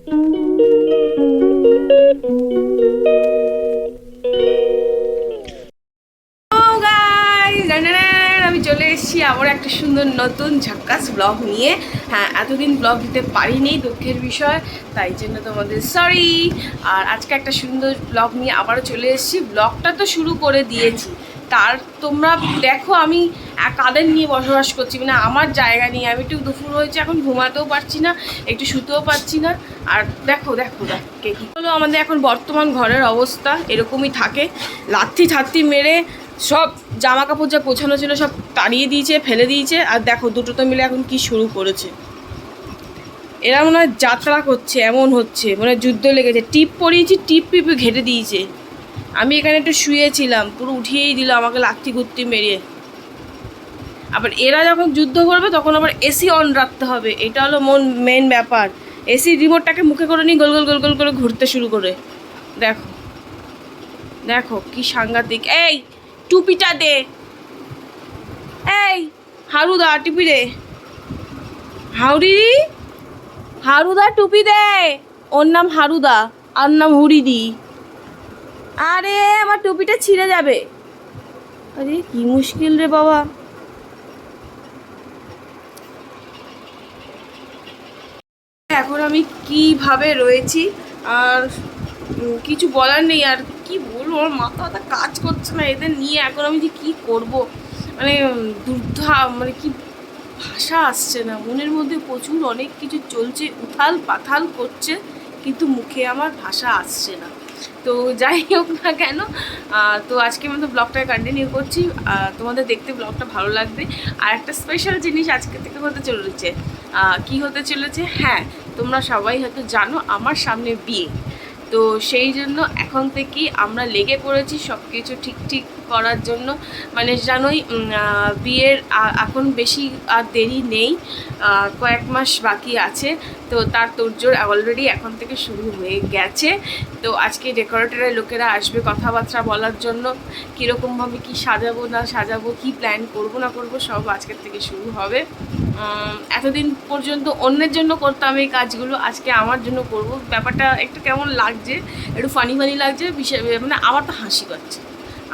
আমি চলে এসেছি আবার একটা সুন্দর নতুন ঝাক্কাস ব্লগ নিয়ে। হ্যাঁ, এতদিন ব্লগ দিতে পারিনি, দুঃখের বিষয়, তাই জন্য তোমাদের সরি। আর আজকে একটা সুন্দর ব্লগ নিয়ে আবারও চলে এসেছি। ব্লগটা তো শুরু করে দিয়েছি, তার তোমরা দেখো আমি কাদের নিয়ে বসবাস করছি, মানে আমার জায়গা নিয়ে। আমি একটু দুপুর হয়েছে, এখন ঘুমাতেও পারছি না, একটু শুতেও পারছি না। আর দেখো দেখো দেখো কে কী হলো। আমাদের এখন বর্তমান ঘরের অবস্থা এরকমই থাকে, লাথি ঠাত্তি মেরে সব জামা কাপড় যা গোছানো ছিল সব তাড়িয়ে দিয়েছে, ফেলে দিয়েছে। আর দেখো দুটোতে মিলে এখন কি শুরু করেছে। এরা মনে হয় যাত্রা করছে, এমন হচ্ছে মনে হয় যুদ্ধ লেগেছে। টিপ পরিয়েছি, টিপ টিপে ঘেটে দিয়েছে। আমি এখানে একটু শুয়েছিলাম, পুরো উঠিয়েই দিল আমাকে লাথি গুত্তি মেরিয়ে। আবার এরা যখন যুদ্ধ করবে তখন আবার এসি অন রাখতে হবে, এটা হলো মেন ব্যাপার। এসি রিমোটটাকে মুখে করে নিয়ে গোল গোল গোল গোল করে ঘুরতে শুরু করে। দেখো দেখো কি সাংঘাতিক। এই টুপিটা দে, এই হারুদা টুপি দে, হাউরি হারুদা টুপি দে। ওর নাম হারুদা, আর নাম হুড়িদি। আরে আমার টুপিটা ছিঁড়ে যাবে। আরে কি মুশকিল রে বাবা। এখন আমি কিভাবে রয়েছি, আর কিছু বলার নেই। আর কি বলবো, আমার মাথা কাজ করছে না এদের নিয়ে। এখন আমি যে কী করব, মানে মানে কি ভাষা আসছে না। মনের মধ্যে প্রচুর অনেক কিছু চলছে, উথাল পাথাল করছে, কিন্তু মুখে আমার ভাষা আসছে না। তো যাই হোক না কেন, তো আজকে মতো ব্লগটা কন্টিনিউ করছি। তোমাদের দেখতে ব্লগটা ভালো লাগবে। আর একটা স্পেশাল জিনিস আজকে থেকে হতে চলেছে। কি হতে চলেছে, হ্যাঁ তোমরা সবাই হয়তো জানো আমার সামনে বিয়ে। তো সেই জন্য এখন থেকেই আমরা লেগে পড়েছি সব কিছু ঠিক ঠিক করার জন্য। মানে জানোই বিয়ের এখন বেশি আর দেরি নেই, কয়েক মাস বাকি আছে। তো তার তোড়জোড় অলরেডি এখন থেকে শুরু হয়ে গেছে। তো আজকে ডেকোরেটরের লোকেরা আসবে কথাবার্তা বলার জন্য, কীরকমভাবে কি সাজাবো না সাজাবো, কি প্ল্যান করবো না করবো, সব আজকের থেকে শুরু হবে। এতদিন পর্যন্ত অন্যের জন্য করতাম এই কাজগুলো, আজকে আমার জন্য করব। ব্যাপারটা একটু কেমন লাগছে, একটু ফানি ফানি লাগছে, বিশেষ মানে আমার তো হাসি পাচ্ছে।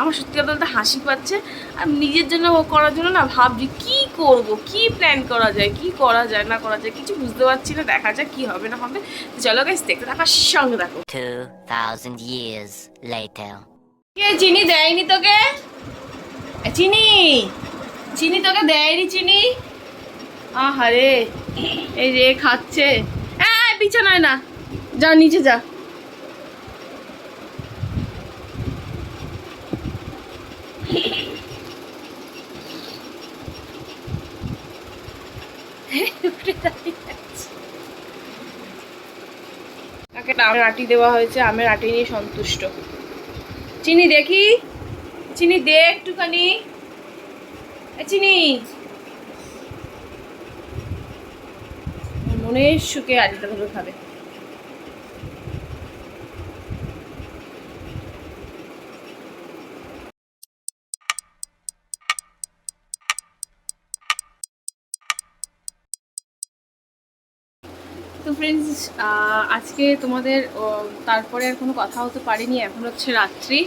আমার সত্যি কথা বলতে হাসি পাচ্ছে। আর নিজের জন্য করার জন্য না ভাবছি কী করব, কী প্ল্যান করা যায়, কি করা যায় না করা যায়, কিছু বুঝতে পারছি না। দেখা যাক কী হবে না হবে। চলো গাইস দেখতে থাকার সঙ্গে দেখো। 2000 years later. কে চিনি দেয়নি তোকে? চিনি চিনি তোকে দেয়নি চিনি। আহারে, এই রে খাচ্ছে। বিছানায় না, যা নিচে যা। তাকে আমের আটি দেওয়া হয়েছে, আমের আটি নিয়ে সন্তুষ্ট। চিনি দেখি, চিনি দে একটুখানি। চিনি মনের সুখে আটিটা ধরে খাবে। তো ফ্রেন্ডস, আজকে তোমাদের তারপরে আর কোনো কথা হতে পারিনি। এখন হচ্ছে রাত্রি।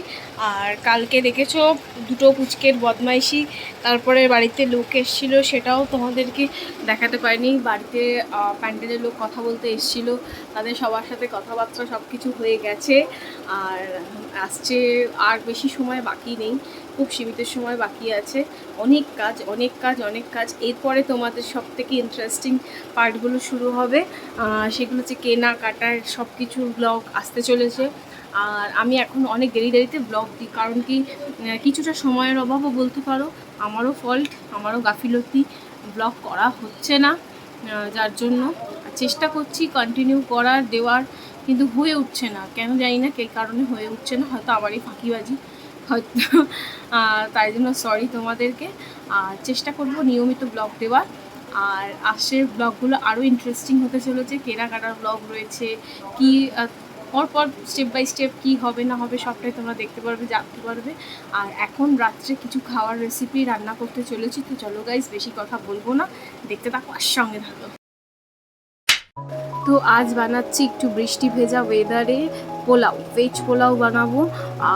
আর কালকে দেখেছো দুটো পুচকের বদমাইশি, তারপরে বাড়িতে লোক এসেছিলো, সেটাও তোমাদেরকে দেখাতে পারিনি। বাড়িতে প্যান্ডেলের লোক কথা বলতে এসেছিলো, তাদের সবার সাথে কথাবার্তা সব কিছু হয়ে গেছে। আর আসছে, আর বেশি সময় বাকি নেই, খুব সীমিত সময় বাকি আছে। অনেক কাজ অনেক কাজ অনেক কাজ। এরপরে তোমাদের সব থেকে ইন্টারেস্টিং পার্টগুলো শুরু হবে, সেগুলো হচ্ছে কেনাকাটার সব কিছু ব্লগ আসতে চলেছে। আর আমি এখন অনেক দেরিতে ব্লগ দিই, কারণ কি কিছুটা সময়ের অভাবও বলতে পারো, আমারও ফল্ট, আমারও গাফিলতি, ব্লগ করা হচ্ছে না। যার জন্য চেষ্টা করছি কন্টিনিউ করার দেওয়ার, কিন্তু হয়ে উঠছে না, কেন জানি না কে কারণে হয়ে উঠছে না। হয়তো আমারই ফাঁকিবাজি, হয়তো। তাই জন্য সরি তোমাদেরকে। চেষ্টা করব নিয়মিত ব্লগ দেওয়ার। আর আসছে ব্লগগুলো আরও ইন্টারেস্টিং হতে চলেছে। কেনাকাটার ব্লগ রয়েছে, কি পরপর স্টেপ বাই স্টেপ কী হবে না হবে সবটাই তোমরা দেখতে পারবে, জানতে পারবে। আর এখন রাত্রে কিছু খাওয়ার রেসিপি রান্না করতে চলেছি। তো চলো গাইস, বেশি কথা বলবো না, দেখতে থাকো আর সঙ্গে থাকো। তো আজ বানাচ্ছি একটু বৃষ্টি ভেজা ওয়েদারে পোলাও, ভেজ পোলাও বানাবো।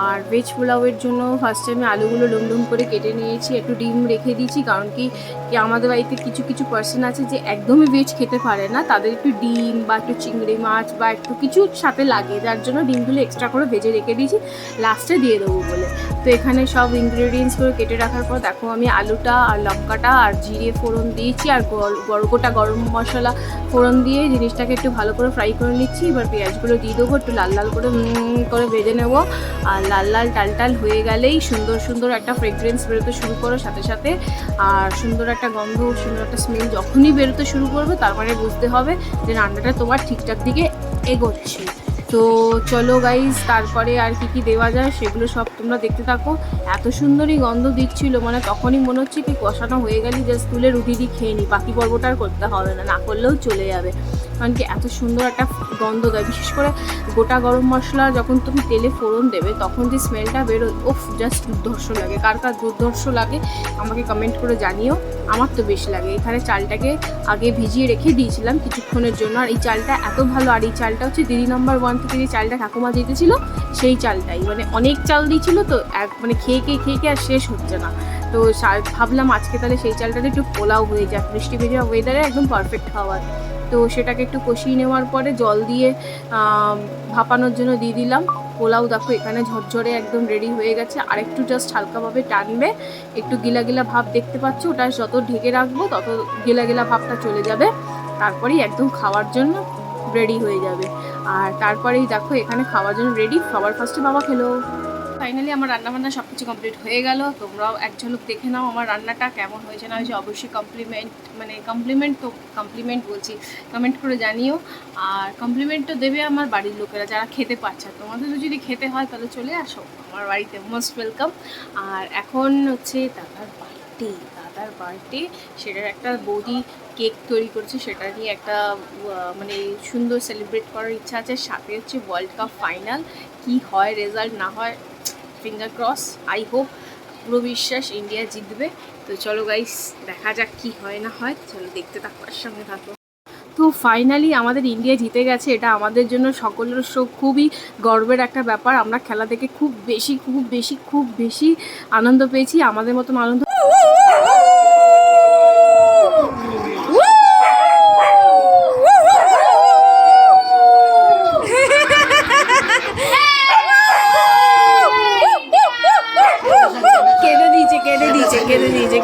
আর ভেজ পোলাওয়ের জন্য ফার্স্টে আমি আলুগুলো লুম করে কেটে নিয়েছি, একটু ডিম রেখে দিয়েছি, কারণ কি আমাদের বাড়িতে কিছু কিছু পার্সন আছে যে একদমই ভেজ খেতে পারে না, তাদের একটু ডিম বা একটু চিংড়ি মাছ বা একটু কিছু সাথে লাগে, যার জন্য ডিমগুলো এক্সট্রা করে ভেজে রেখে দিয়েছি লাস্টে দিয়ে দেবো বলে। তো এখানে সব ইনগ্রেডিয়েন্টসগুলো কেটে রাখার পর দেখো আমি আলুটা আর লঙ্কাটা আর জিরে ফোড়ন দিয়েছি, আর গোটা গরম মশলা ফোড়ন দিয়ে জিনিসটাকে একটু ভালো করে ফ্রাই করে নিচ্ছি। এবার পেঁয়াজগুলো দিয়ে দেবো, একটু লাল লাল করে ভেজে নেব। আর লাল লাল টাল হয়ে গেলেই সুন্দর একটা ফ্রেগরেন্স বেরোতে শুরু করো সাথে সাথে, আর সুন্দর একটা গন্ধ, সুন্দর একটা স্মেল যখনই বেরোতে শুরু করবে তারপরে বুঝতে হবে যে রান্নাটা তোমার ঠিকঠাক দিকে এগোচ্ছে। তো চলো গাইজ, তারপরে আর কি দেওয়া যায় সেগুলো সব তোমরা দেখতে থাকো। এত সুন্দরই গন্ধ দিচ্ছিল, মানে তখনই মনে হচ্ছে কি কষানো হয়ে গেলে জাস্ট তুলে রুটি দিয়ে খেয়ে নিই, বাকি পর্বটা আর করতে হবে না, না করলেও চলে যাবে, কারণ কি এত সুন্দর একটা গন্ধ দেয়। বিশেষ করে গোটা গরম মশলা যখন তুমি তেলে ফোড়ন দেবে তখন যে স্মেলটা বেরোয়, ওফ জাস্ট দুর্ধর্ষ লাগে। কার কার দুর্ধর্ষ লাগে আমাকে কমেন্ট করে জানিও, আমার তো বেশ লাগে। এখানে চালটাকে আগে ভিজিয়ে রেখে দিয়েছিলাম কিছুক্ষণের জন্য, আর এই চালটা এত ভালো, আর এই চালটা হচ্ছে দিদি নম্বর 1 থেকে যে চালটা ঠাকুমা দিতেছিল সেই চালটাই, মানে অনেক চাল দিয়েছিল তো মানে খেয়ে আর শেষ হচ্ছে না। তো ভাবলাম আজকে তাহলে সেই চালটাতে একটু পোলাও হয়ে যাক, বৃষ্টি ভেজা ওয়েদারে একদম পারফেক্ট খাবার। তো সেটাকে একটু কষিয়ে নেওয়ার পরে জল দিয়ে ভাপানোর জন্য দিয়ে দিলাম। পোলাও দেখো এখানে ঝরঝরে একদম রেডি হয়ে গেছে, আর একটু জাস্ট হালকাভাবে টানবে, একটু গিলা ভাব দেখতে পাচ্ছ, ওটা যত ঢেকে রাখবো তত গিলা ভাবটা চলে যাবে, তারপরেই একদম খাওয়ার জন্য রেডি হয়ে যাবে। আর তারপরেই দেখো এখানে খাওয়ার জন্য রেডি, খাবার ফার্স্টে বাবা খেলো। ফাইনালি আমার রান্নাবান্না সব কিছু কমপ্লিট হয়ে গেল। তোমরাও এক ঝলক দেখে নাও আমার রান্নাটা কেমন হয়েছে না হয়েছে, অবশ্যই কমপ্লিমেন্ট বলছি, কমেন্ট করে জানিও। আর কমপ্লিমেন্ট তো দেবে আমার বাড়ির লোকেরা যারা খেতে পারছে, তোমাদেরও যদি খেতে হয় তাহলে চলে আসো আমার বাড়িতে, মোস্ট ওয়েলকাম। আর এখন হচ্ছে দাদার বার্থডে, সেটার একটা বৌদি কেক তৈরি করছে, সেটা নিয়ে একটা মানে সুন্দর সেলিব্রেট করার ইচ্ছা আছে। সাথে হচ্ছে ওয়ার্ল্ড কাপ ফাইনাল, কি হয় রেজাল্ট না হয় ফিঙ্গার ক্রস, আই হোপ, পুরো বিশ্বাস ইন্ডিয়া জিতবে। তো চলো গাইস দেখা যাক কি হয় না হয়, চলো দেখতে থাকো আর সঙ্গে থাকো। তো ফাইনালি আমাদের ইন্ডিয়া জিতে গেছে, এটা আমাদের জন্য সকলের খুবই গর্বের একটা ব্যাপার। আমরা খেলা দেখে খুব বেশি আনন্দ পেয়েছি, আমাদের মতন আনন্দ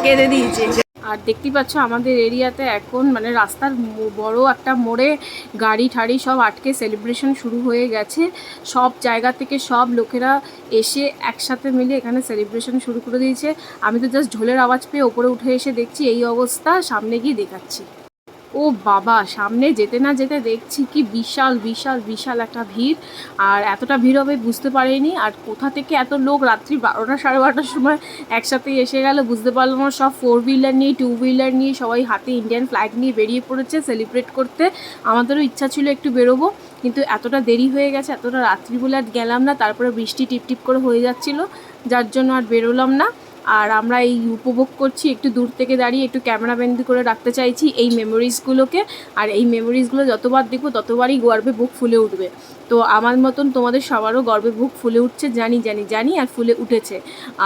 কেঁদে দিয়েছে। আর দেখতেই পাচ্ছ আমাদের এরিয়াতে এখন মানে রাস্তার বড় একটা মোড়ে গাড়ি ঠাড়ি সব আটকে সেলিব্রেশন শুরু হয়ে গেছে, সব জায়গা থেকে সব লোকেরা এসে একসাথে মিলে এখানে সেলিব্রেশন শুরু করে দিয়েছে। আমি তো জাস্ট ঢোলের আওয়াজ পেয়ে ওপরে উঠে এসে দেখছি এই অবস্থা, সামনে গিয়ে দেখাচ্ছি। ও বাবা, সামনে যেতে না যেতে দেখছি কি বিশাল একটা ভিড়, আর এতটা ভিড় হবে বুঝতে পারিনি। আর কোথা থেকে এত লোক রাত্রি 12টা সাড়ে 12টার সময় একসাথে এসে গেল বুঝতে পারলাম না। সব 4 হুইলার নিয়ে 2 হুইলার নিয়ে সবাই হাতে ইন্ডিয়ান ফ্ল্যাগ নিয়ে বেরিয়ে পড়েছে সেলিব্রেট করতে। আমাদেরও ইচ্ছা ছিল একটু বেরোবো, কিন্তু এতটা দেরি হয়ে গেছে, এতটা রাত্রি বলে আর গেলাম না। তারপরে বৃষ্টি টিপ করে হয়ে যাচ্ছিলো, যার জন্য আর বেরোলাম না। আর আমরা এই উপভোগ করছি, একটু দূর থেকে দাঁড়িয়ে একটু ক্যামেরাবন্দি করে রাখতে চাইছি এই মেমোরিজগুলোকে। আর এই মেমোরিজগুলো যতবার দেখবো ততবারই গর্বে বুক ফুলে উঠবে। তো আমার মতন তোমাদের সবারও গর্বে বুক ফুলে উঠছে, জানি আর ফুলে উঠেছে।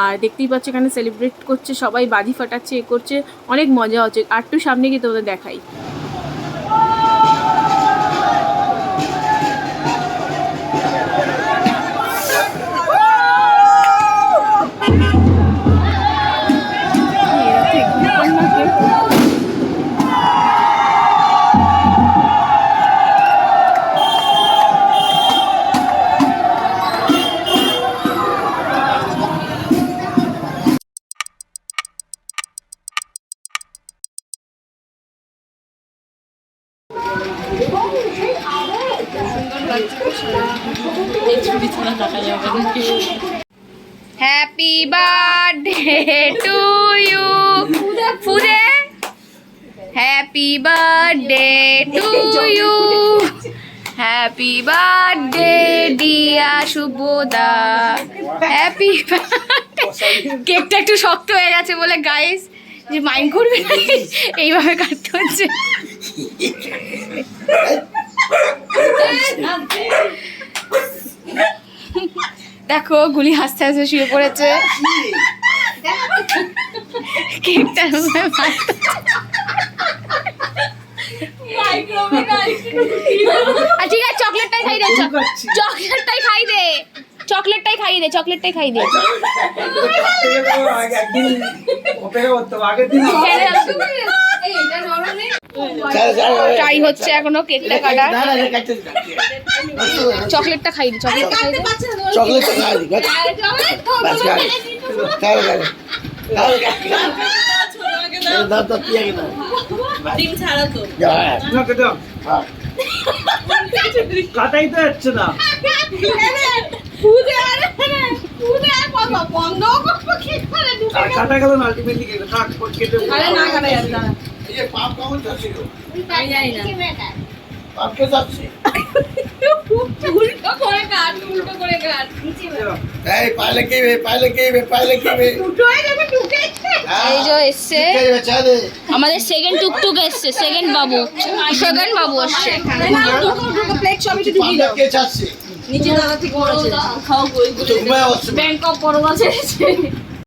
আর দেখতেই পাচ্ছ এখানে সেলিব্রেট করছে সবাই, বাজি ফাটাচ্ছে, এ করছে, অনেক মজা হচ্ছে। আর একটু সামনে গিয়ে তোমাদের দেখাই। Happy birthday to you Phude, happy birthday to you, happy birthday dear Shubhada, happy কেকটা একটু শক্ত হয়ে গেছে বলে গাইস যে মাইন্ড করবে না, এইভাবে কাটতে হচ্ছে। দেখো গুলি হাসতে হাসতে শুয়ে পড়েছে। কেকটার উপরে ঠিক আছে চকলেটটাই খাই দে, চকলেটটাই খাই দে, চকলেটটাই খাই দে, চকলেটটাই খাই দে। ট্রাই হচ্ছে এখনো কেকটা কাটা। চকলেটটা খাই দে, চকলেটটা খাই দে। কাটাই তো যাচ্ছে না। কাটা গেল না আলটিমেটলি থাক কেটে এই যে এসছে আমাদের সেকেন্ড টুকটুক এসছে, সেকেন্ড বাবু, সেকেন্ড বাবু এসছে। নিচে দাদা থেকে ব্যাংক অফ বড়োদা ছেড়েছে।